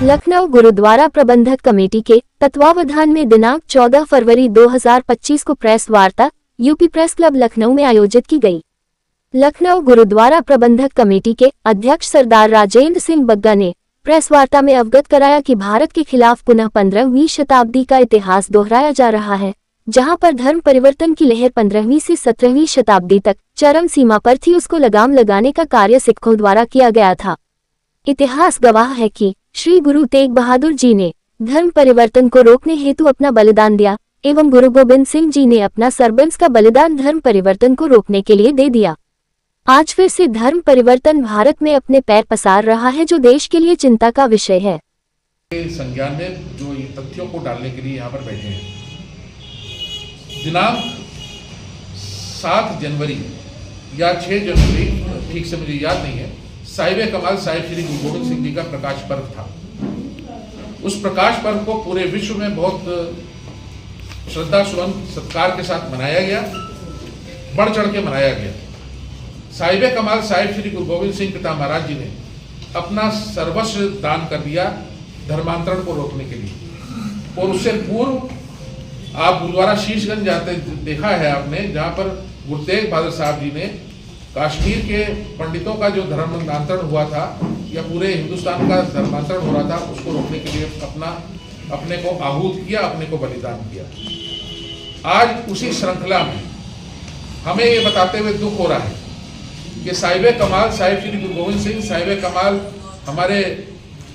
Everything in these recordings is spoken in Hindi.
लखनऊ गुरुद्वारा प्रबंधक कमेटी के तत्वावधान में दिनांक 14 फरवरी 2025 को प्रेस वार्ता यूपी प्रेस क्लब लखनऊ में आयोजित की गई। लखनऊ गुरुद्वारा प्रबंधक कमेटी के अध्यक्ष सरदार राजेंद्र सिंह बग्गा ने प्रेस वार्ता में अवगत कराया कि भारत के खिलाफ पुनः 15वीं शताब्दी का इतिहास दोहराया जा रहा है, जहां पर धर्म परिवर्तन की लहर 15वीं से 17वीं शताब्दी तक चरम सीमा पर थी, उसको लगाम लगाने का कार्य सिखों द्वारा किया गया था। इतिहास गवाह है कि श्री गुरु तेग बहादुर जी ने धर्म परिवर्तन को रोकने हेतु अपना बलिदान दिया एवं गुरु गोविंद सिंह जी ने अपना सर्वस्व का बलिदान धर्म परिवर्तन को रोकने के लिए दे दिया। आज फिर से धर्म परिवर्तन भारत में अपने पैर पसार रहा है, जो देश के लिए चिंता का विषय है। संज्ञान में जो तथ्यों को डालने के लिए यहाँ पर बैठे हैं, दिनांक 7 जनवरी या 6 जनवरी, ठीक से मुझे याद नहीं है, साहिब कमाल साहिब श्री गुरु गोविंद सिंह जी का प्रकाश पर्व था। उस प्रकाश पर्व को पूरे विश्व में बहुत श्रद्धा सुमन सत्कार के साथ मनाया गया, बढ़ चढ़ के मनाया गया। साहिब कमाल साहिब श्री गुरु गोविंद सिंह पिता महाराज जी ने अपना सर्वस्व दान कर दिया धर्मांतरण को रोकने के लिए। और उससे पूर्व आप गुरुद्वारा शीशगंज जाते देखा है आपने, जहाँ पर गुरु तेग बहादुर साहब जी ने कश्मीर के पंडितों का जो धर्मांतरण हुआ था या पूरे हिंदुस्तान का धर्मांतरण हो रहा था, उसको रोकने के लिए अपने को आहूत किया, अपने को बलिदान किया। आज उसी श्रृंखला में हमें ये बताते हुए दुख हो रहा है कि साहिब कमाल साहिब श्री गुरु गोविंद सिंह साहिब कमाल हमारे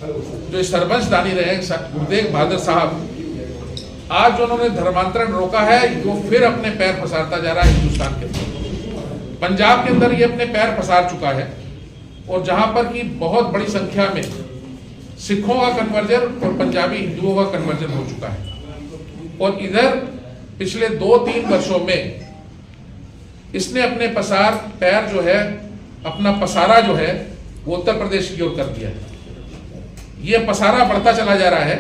जो सरबंश दानी रहे गुरु तेग बहादुर साहब, आज जो उन्होंने धर्मांतरण रोका है, वो फिर अपने पैर पसारता जा रहा है हिंदुस्तान के अंदर। पंजाब के अंदर ये अपने पैर पसार चुका है, और जहां पर कि बहुत बड़ी संख्या में सिखों का कन्वर्जन और पंजाबी हिंदुओं का कन्वर्जन हो चुका है। और इधर पिछले 2-3 वर्षों में इसने अपने पैर जो है, अपना पसारा जो है, वो उत्तर प्रदेश की ओर कर दिया है। ये पसारा बढ़ता चला जा रहा है।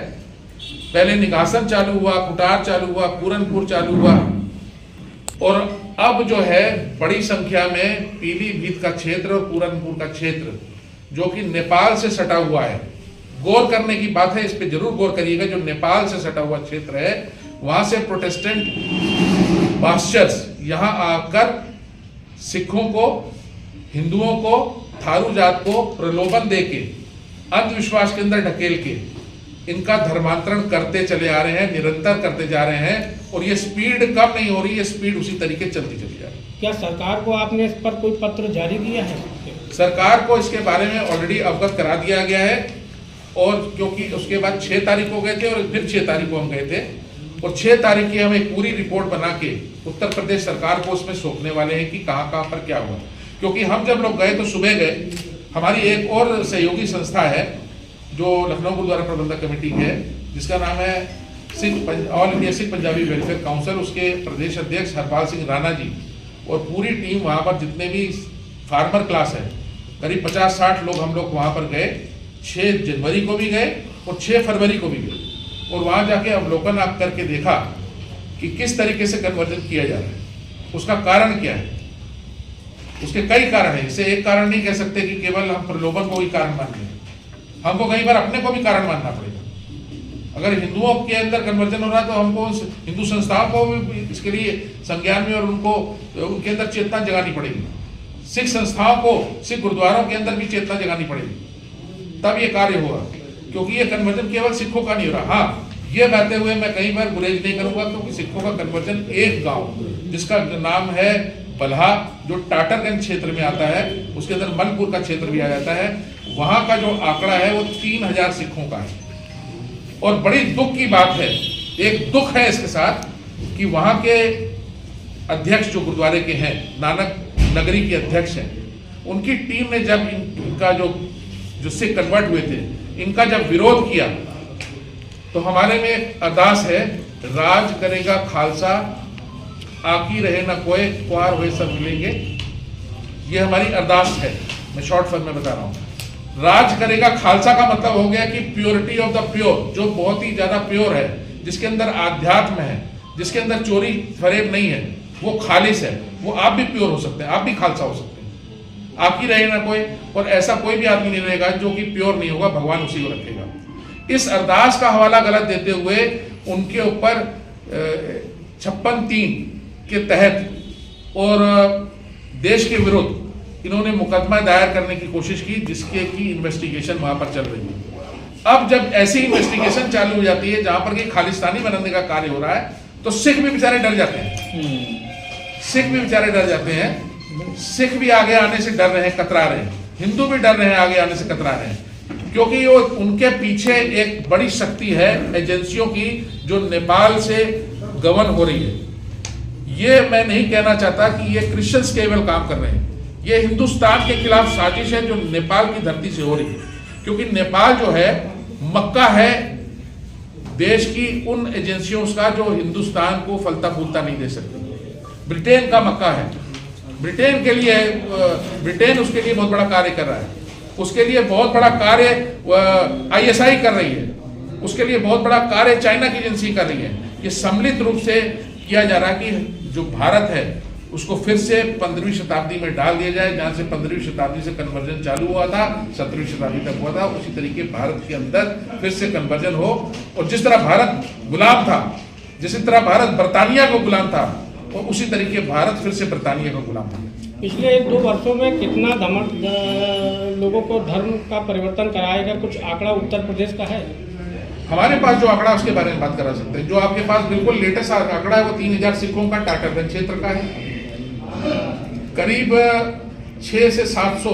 पहले निघासन चालू हुआ, कुटार चालू हुआ, पूरनपुर चालू हुआ, और अब जो है बड़ी संख्या में पीलीभीत का क्षेत्र और पूरनपुर का क्षेत्र, जो कि नेपाल से सटा हुआ है। गौर करने की बात है, इस पे जरूर गौर करिएगा। जो नेपाल से सटा हुआ क्षेत्र है, वहां से प्रोटेस्टेंट पास्चर्स यहाँ आकर सिखों को, हिंदुओं को, थारू जात को प्रलोभन देके, अंधविश्वास के अंदर ढकेल के इनका धर्मांतरण करते चले आ रहे हैं, निरंतर करते जा रहे हैं। और ये स्पीड कम नहीं हो रही, ये स्पीड उसी तरीके चलती चली जा रही है। क्या सरकार को आपने इस पर कोई पत्र जारी किया है? सरकार को इसके बारे में ऑलरेडी अवगत करा दिया गया है, और क्योंकि उसके बाद 6 तारीख को गए थे और फिर 6 तारीख को हम गए थे, और 6 तारीख की हम एक पूरी रिपोर्ट बना के उत्तर प्रदेश सरकार को उसमें सौंपने वाले हैं कि कहाँ कहाँ पर क्या हुआ। क्योंकि हम जब लोग गए तो सुबह गए, हमारी एक और सहयोगी संस्था है जो लखनऊ गुरुद्वारा प्रबंधक कमेटी है, जिसका नाम है all India Sikh Punjabi welfare council. उसके प्रदेश अध्यक्ष हरपाल सिंह राणा जी और पूरी टीम, वहाँ पर जितने भी फार्मर क्लास है, करीब 50-60 लोग हम लोग वहाँ पर गए। 6 जनवरी को भी गए और 6 फरवरी को भी गए, और वहाँ जाके अवलोकन आप करके देखा कि किस तरीके से कन्वर्जन किया जा रहा है, उसका कारण क्या है। उसके कई कारण है, इसे एक कारण नहीं कह सकते कि केवल हम प्रलोभन को ही कारण मान लें। हमको कई बार अपने को भी कारण मानना पड़ेगा। अगर हिंदुओं के अंदर कन्वर्जन हो रहा है तो हमको हिंदू संस्थाओं को भी इसके लिए संज्ञान में और उनके अंदर चेतना जगानी पड़ेगी। सिख संस्थाओं को, सिख गुरुद्वारों के अंदर भी चेतना जगानी पड़ेगी, तब ये कार्य होगा। क्योंकि ये कन्वर्जन केवल सिखों का नहीं हो रहा। हाँ, ये कहते हुए मैं कहीं बार गुरेज नहीं करूंगा, क्योंकि सिखों का कन्वर्जन एक गाँव जिसका नाम है बल्हा, जो टाटरगंज क्षेत्र में आता है, उसके अंदर मनपुर का क्षेत्र भी आ जाता है, वहां का जो आंकड़ा है वो 3000 सिखों का है। और बड़ी दुख की बात है, एक दुख है इसके साथ, कि वहां के अध्यक्ष जो गुरुद्वारे के हैं, नानक नगरी के अध्यक्ष हैं, उनकी टीम ने जब इनका जो सिख कन्वर्ट हुए थे, इनका जब विरोध किया, तो हमारे में अरदास है, राज करेगा खालसा, आकी रहे न कोई, कुआर हुए सब मिलेंगे। ये हमारी अरदास है, मैं शॉर्ट फॉर्म में बता रहा हूँ। राज करेगा खालसा का मतलब हो गया कि प्योरिटी ऑफ द प्योर, जो बहुत ही ज्यादा प्योर है, जिसके अंदर आध्यात्म है, जिसके अंदर चोरी फरेब नहीं है, वो खालिस है। वो आप भी प्योर हो सकते हैं, आप भी खालसा हो सकते हैं। आकी रहे ना कोई, और ऐसा कोई भी आदमी नहीं रहेगा जो कि प्योर नहीं होगा, भगवान उसी को रखेगा। इस अरदास का हवाला गलत देते हुए उनके ऊपर 56(3) के तहत और देश के विरुद्ध इन्होंने मुकदमा दायर करने की कोशिश की, जिसके की इन्वेस्टिगेशन वहां पर चल रही है। अब जब ऐसी इन्वेस्टिगेशन चालू हो जाती है जहां पर कि खालिस्तानी बनाने का कार्य हो रहा है, तो सिख भी बेचारे डर जाते हैं। सिख भी बेचारे डर जाते हैं। सिख भी आगे आने से डर रहे हैं, कतरा रहे हैं। हिंदू भी डर रहे हैं, आगे आने से कतरा रहे हैं, क्योंकि वो उनके पीछे एक बड़ी शक्ति है एजेंसियों की, जो नेपाल से गवर्न हो रही है। ये मैं नहीं कहना चाहता कि ये क्रिश्चियंस केवल काम कर रहे हैं, ये हिंदुस्तान के खिलाफ साजिश है जो नेपाल की धरती से हो रही है, क्योंकि नेपाल जो है मक्का है देश की उन एजेंसियों का जो हिंदुस्तान को फलता फूलता नहीं दे सकती। ब्रिटेन का मक्का है, ब्रिटेन के लिए ब्रिटेन उसके लिए बहुत बड़ा कार्य कर रहा है, उसके लिए बहुत बड़ा कार्य ISI कर रही है, उसके लिए बहुत बड़ा कार्य चाइना की एजेंसी कर रही है। ये सम्मिलित रूप से किया जा रहा है कि जो भारत है उसको फिर से 15वीं शताब्दी में डाल दिया जाए, जहां से 15वीं शताब्दी से कन्वर्जन चालू हुआ था, 17वीं शताब्दी तक हुआ था, उसी तरीके भारत के अंदर फिर से कन्वर्जन हो। और जिस तरह भारत गुलाम था, जिस तरह भारत बर्तानिया को गुलाम था, और उसी तरीके भारत फिर से बर्तानिया को गुलाम था। पिछले 1-2 वर्षों में कितना लोगों को धर्म का परिवर्तन कराएगा, कुछ आंकड़ा उत्तर प्रदेश का है? हमारे पास जो आंकड़ा उसके बारे में बात करा सकते हैं। जो आपके पास बिल्कुल लेटेस्ट आंकड़ा है वो 3000 सिखों का टाटागंज क्षेत्र का है। करीब 600 से 700